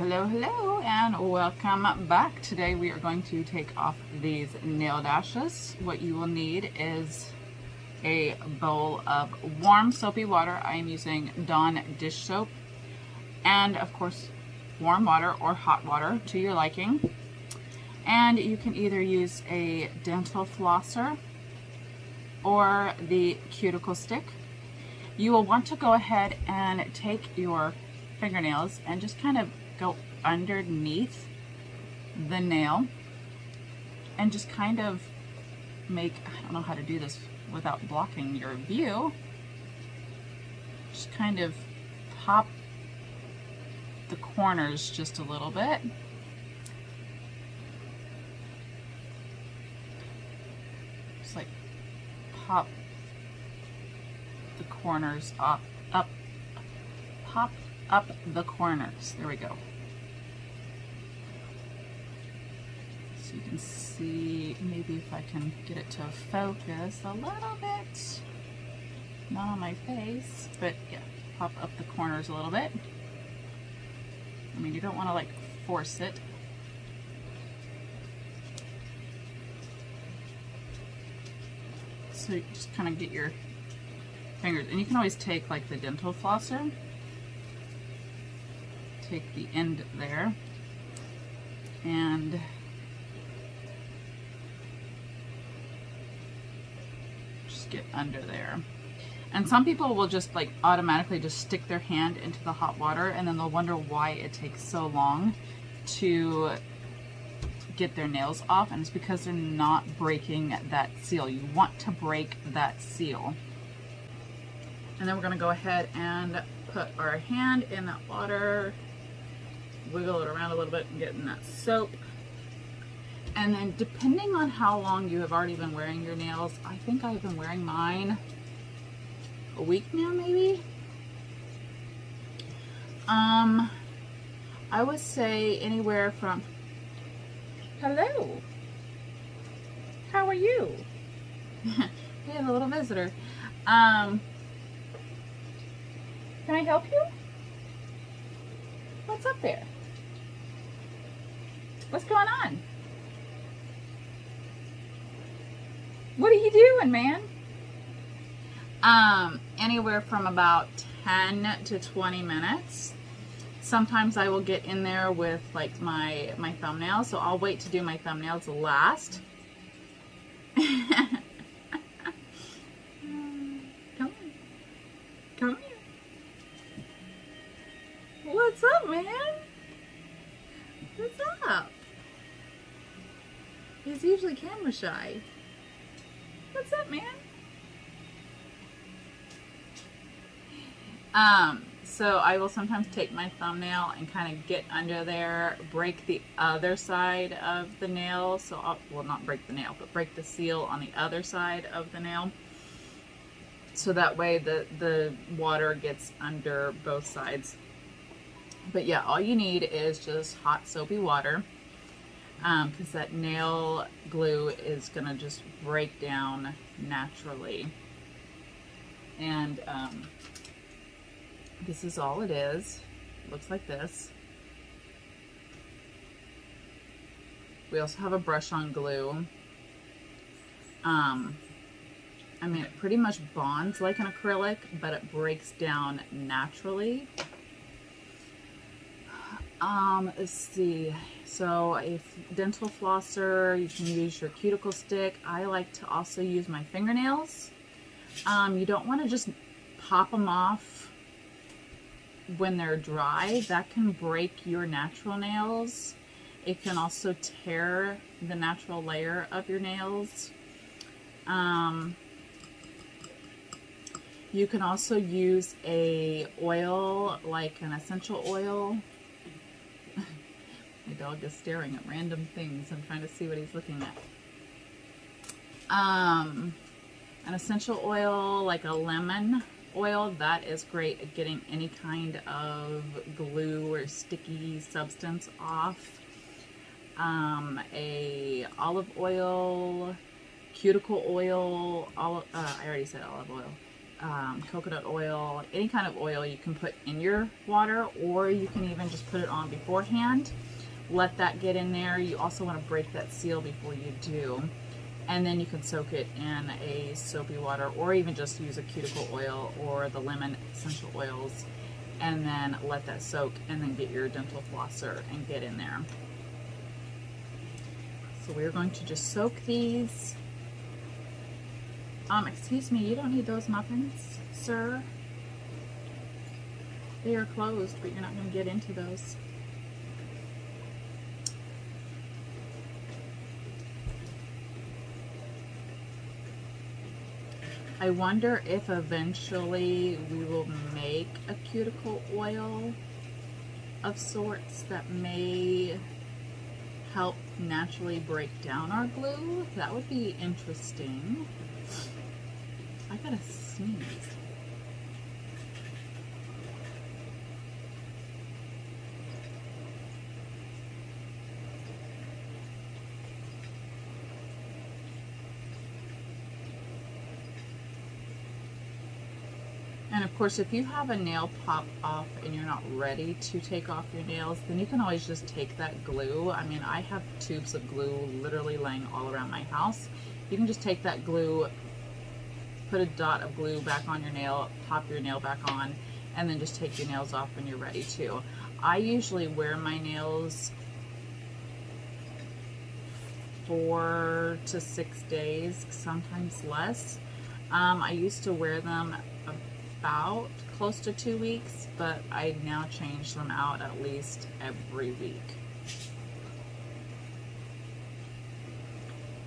Hello, hello, and welcome back. Today we are going to take off these nail dashes. What you will need is a bowl of warm soapy water. I am using Dawn dish soap, and of course warm water or hot water to your liking. And you can either use a dental flosser or the cuticle stick. You will want to go ahead and take your fingernails and just kind of go underneath the nail and just kind of make, I don't know how to do this without blocking your view, just kind of pop the corners just a little bit. Just like pop the corners up, pop up the corners. There we go. So you can see, maybe if I can get it to focus a little bit, not on my face, but yeah, pop up the corners a little bit. I mean, you don't want to like force it. So you just kind of get your fingers, and you can always take like the dental flosser, take the end there, and just get under there. And some people will just like automatically just stick their hand into the hot water, and then they'll wonder why it takes so long to get their nails off, and it's because they're not breaking that seal. You want to break that seal. And then we're going to go ahead and put our hand in that water, wiggle it around a little bit and get in that soap. And then depending on how long you have already been wearing your nails, I think I've been wearing mine a week now, maybe. I would say anywhere from, hello, how are you? We have a little visitor. Can I help you? What's up there? What's going on? What are you doing, man? Anywhere from about 10 to 20 minutes. Sometimes I will get in there with like my thumbnails, so I'll wait to do my thumbnails last. Come on. Come here. What's up, man? What's up? He's usually camera shy. What's up, man? So I will sometimes take my thumbnail and kind of get under there, break the other side of the nail. So well, not break the nail, but break the seal on the other side of the nail. So that way the water gets under both sides. But yeah, all you need is just hot soapy water, because that nail glue is gonna just break down naturally. And this is all it is. It looks like this. We also have a brush on glue. I mean, it pretty much bonds like an acrylic, but it breaks down naturally. Let's see. So if dental flosser, you can use your cuticle stick. I like to also use my fingernails. You don't want to just pop them off when they're dry. That can break your natural nails. It can also tear the natural layer of your nails. You can also use a oil, like an essential oil. My dog is staring at random things. I'm trying to see what he's looking at. An essential oil, like a lemon oil, that is great at getting any kind of glue or sticky substance off. A olive oil, cuticle oil, I already said olive oil. coconut oil, any kind of oil you can put in your water, or you can even just put it on beforehand. Let that get in there. You also want to break that seal before you do. And then you can soak it in a soapy water, or even just use a cuticle oil or the lemon essential oils, and then let that soak, and then get your dental flosser and get in there. So we're going to just soak these. Excuse me, you don't need those muffins, sir. They are closed, but you're not going to get into those. I wonder if eventually we will make a cuticle oil of sorts that may help naturally break down our glue. That would be interesting. I gotta sneeze. And of course, if you have a nail pop off and you're not ready to take off your nails, then you can always just take that glue. I mean, I have tubes of glue literally laying all around my house. You can just take that glue, put a dot of glue back on your nail, pop your nail back on, and then just take your nails off when you're ready to. I usually wear my nails 4 to 6 days, sometimes less. I used to wear them about close to 2 weeks, but I now change them out at least every week.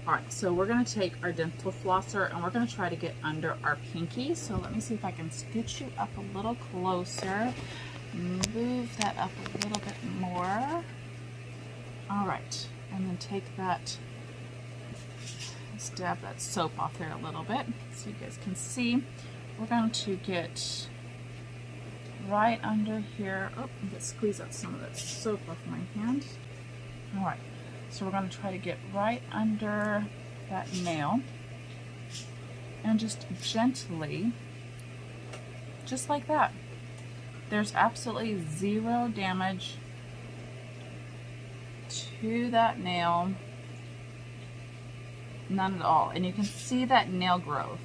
Alright, so we're going to take our dental flosser and we're going to try to get under our pinky. So let me see if I can scoot you up a little closer. Move that up a little bit more. Alright, and then take that, dab that soap off there a little bit so you guys can see. We're going to get right under here. Oh, let's squeeze out some of that soap off my hand. Alright, so we're going to try to get right under that nail and just gently, just like that. There's absolutely zero damage to that nail, none at all. And you can see that nail growth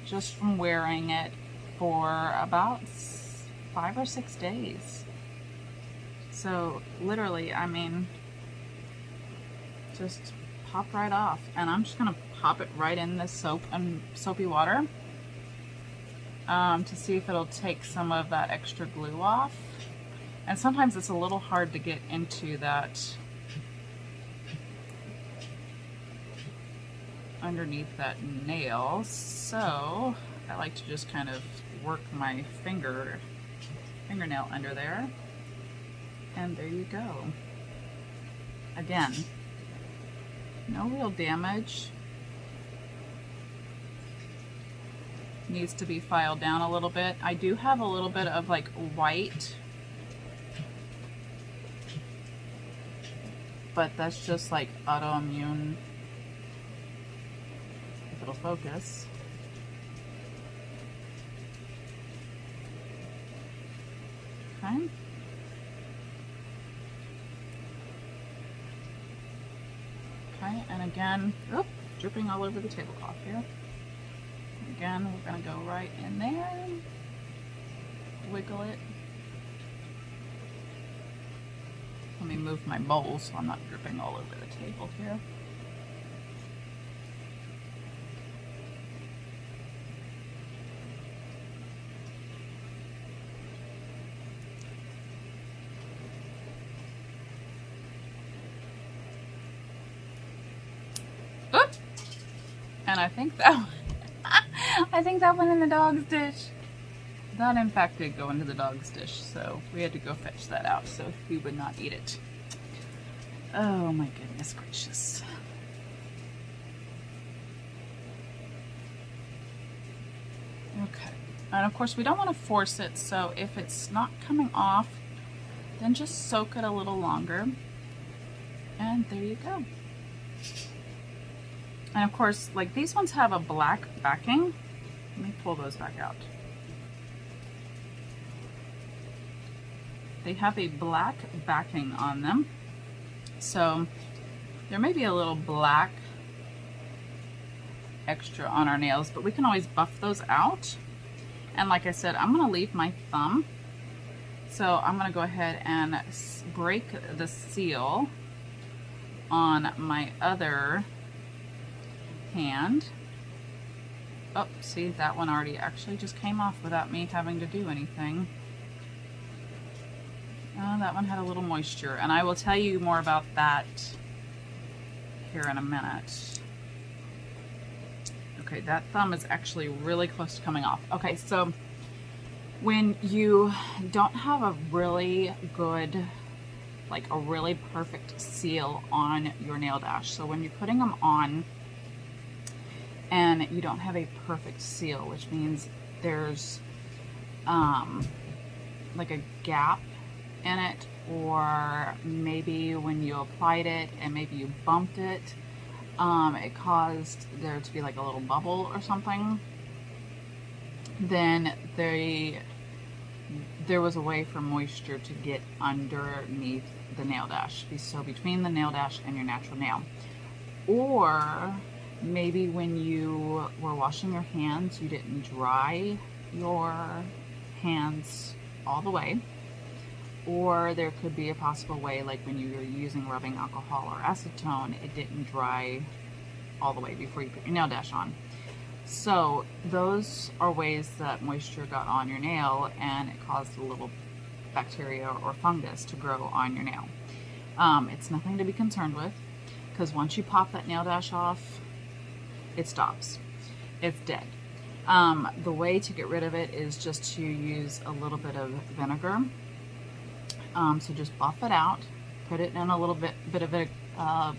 just from wearing it for about 5 or 6 days. So literally, I mean, just pop right off. And I'm just gonna pop it right in this soap and soapy water to see if it'll take some of that extra glue off. And sometimes it's a little hard to get into that underneath that nail, so I like to just kind of work my fingernail under there, and there you go. Again, no real damage. Needs to be filed down a little bit. I do have a little bit of like white, but that's just like autoimmune. It'll focus. Okay. Okay, and again, oh, dripping all over the tablecloth here. Again, we're going to go right in there, wiggle it. Let me move my bowl so I'm not dripping all over the table here. And I think that I think that went in the dog's dish. That in fact did go into the dog's dish, so we had to go fetch that out so he would not eat it. Oh my goodness gracious. Okay, and of course we don't want to force it, so if it's not coming off, then just soak it a little longer. And there you go. And of course, like these ones have a black backing, Let me pull those back out. They have a black backing on them, so there may be a little black extra on our nails, but we can always buff those out. And like I said, I'm going to leave my thumb, so I'm going to go ahead and break the seal on my other hand. Oh, see, that one already actually just came off without me having to do anything. That one had a little moisture, and I will tell you more about that here in a minute. Okay, that thumb is actually really close to coming off. Okay, so when you don't have a really good, like a really perfect seal on your nail dash, so when you're putting them on and you don't have a perfect seal, which means there's like a gap in it, or maybe when you applied it and maybe you bumped it, it caused there to be like a little bubble or something, then there was a way for moisture to get underneath the nail dash, so between the nail dash and your natural nail. Or maybe when you were washing your hands, you didn't dry your hands all the way. Or there could be a possible way, like when you were using rubbing alcohol or acetone, it didn't dry all the way before you put your nail dash on. So those are ways that moisture got on your nail and it caused a little bacteria or fungus to grow on your nail. It's nothing to be concerned with, because once you pop that nail dash off, it stops. It's dead. The way to get rid of it is just to use a little bit of vinegar. So just buff it out, put it in a little bit of a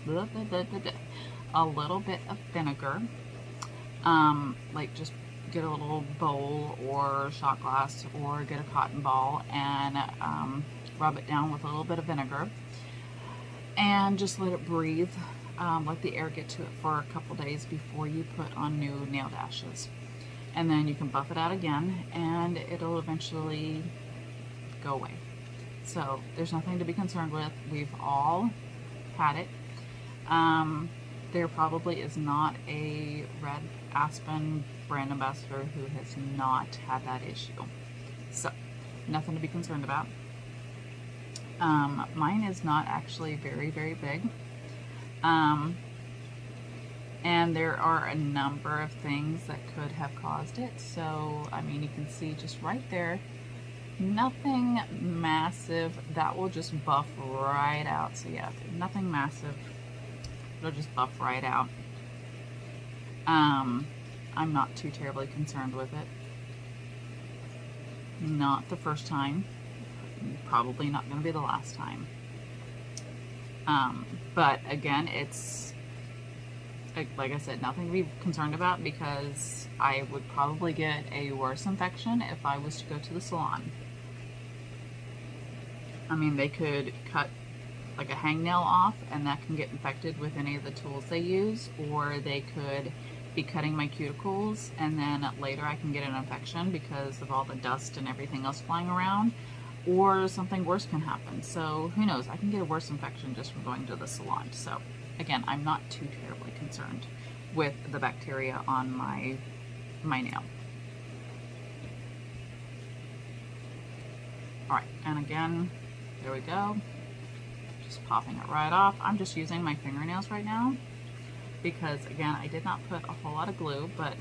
little bit of vinegar. Like just get a little bowl or shot glass, or get a cotton ball and rub it down with a little bit of vinegar, and just let it breathe. Let the air get to it for a couple days before you put on new nail dashes, and then you can buff it out again and it'll eventually go away. So there's nothing to be concerned with. We've all had it. There probably is not a red Aspen brand ambassador who has not had that issue. So nothing to be concerned about. Mine is not actually very, very big. And there are a number of things that could have caused it. So, I mean, you can see just right there, nothing massive. That will just buff right out. So yeah, nothing massive. It'll just buff right out. I'm not too terribly concerned with it. Not the first time. Probably not going to be the last time. But again, it's, like I said, nothing to be concerned about, because I would probably get a worse infection if I was to go to the salon. I mean, they could cut like a hangnail off and that can get infected with any of the tools they use, or they could be cutting my cuticles and then later I can get an infection because of all the dust and everything else flying around, or something worse can happen. So who knows, I can get a worse infection just from going to the salon. So again, I'm not too terribly concerned with the bacteria on my nail. All right, and again, there we go. Just popping it right off. I'm just using my fingernails right now because, again, I did not put a whole lot of glue, but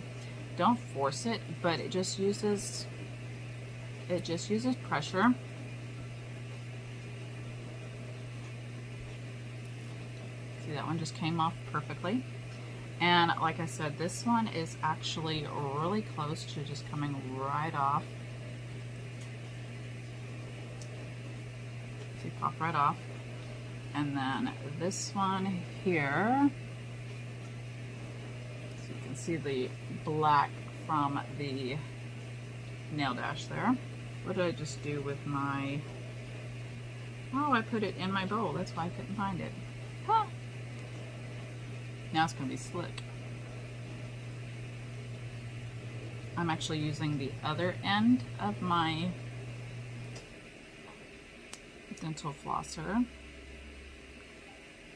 don't force it, but it just uses pressure. See, that one just came off perfectly. And like I said, this one is actually really close to just coming right off. See, pop right off. And then this one here, so you can see the black from the nail dash there. What did I just do with my, oh, I put it in my bowl. That's why I couldn't find it. Huh. Now it's going to be slick. I'm actually using the other end of my dental flosser.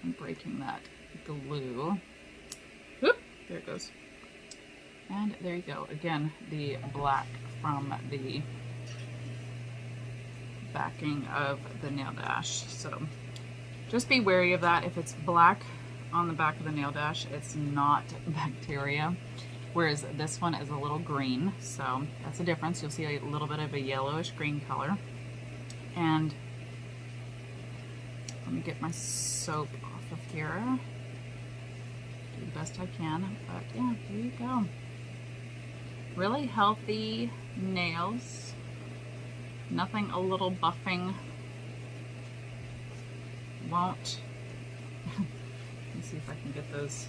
I'm breaking that glue. Whoop, there it goes. And there you go. Again, the black from the backing of the nail dash. So just be wary of that. If it's black on the back of the nail dash, it's not bacteria. Whereas this one is a little green. So that's the difference. You'll see a little bit of a yellowish green color. And let me get my soap off of here. Do the best I can. But yeah, there you go. Really healthy nails. Nothing a little buffing won't. Let me see if I can get those.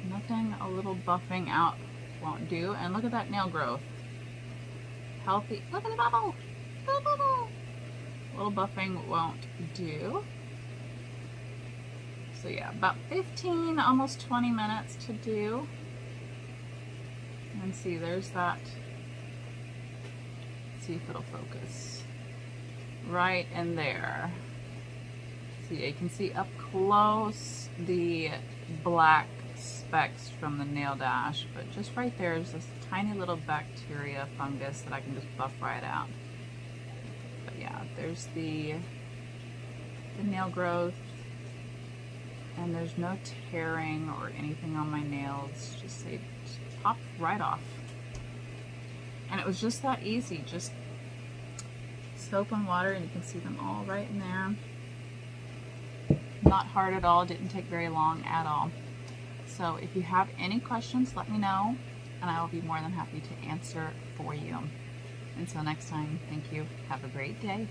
Nothing a little buffing out won't do. And look at that nail growth. Healthy. Look at the bubble. Look at the bubble. A little buffing won't do. So yeah, about 15, almost 20 minutes to do. And see, there's that. Let's see if it'll focus. Right in there. See, you can see up close the black specks from the nail dash, but just right there is this tiny little bacteria fungus that I can just buff right out. But yeah, there's the nail growth, and there's no tearing or anything on my nails. Just they just pop right off. And it was just that easy, just soap and water, and you can see them all right in there. Not hard at all, didn't take very long at all. So if you have any questions, let me know, and I will be more than happy to answer for you. Until next time, thank you. Have a great day.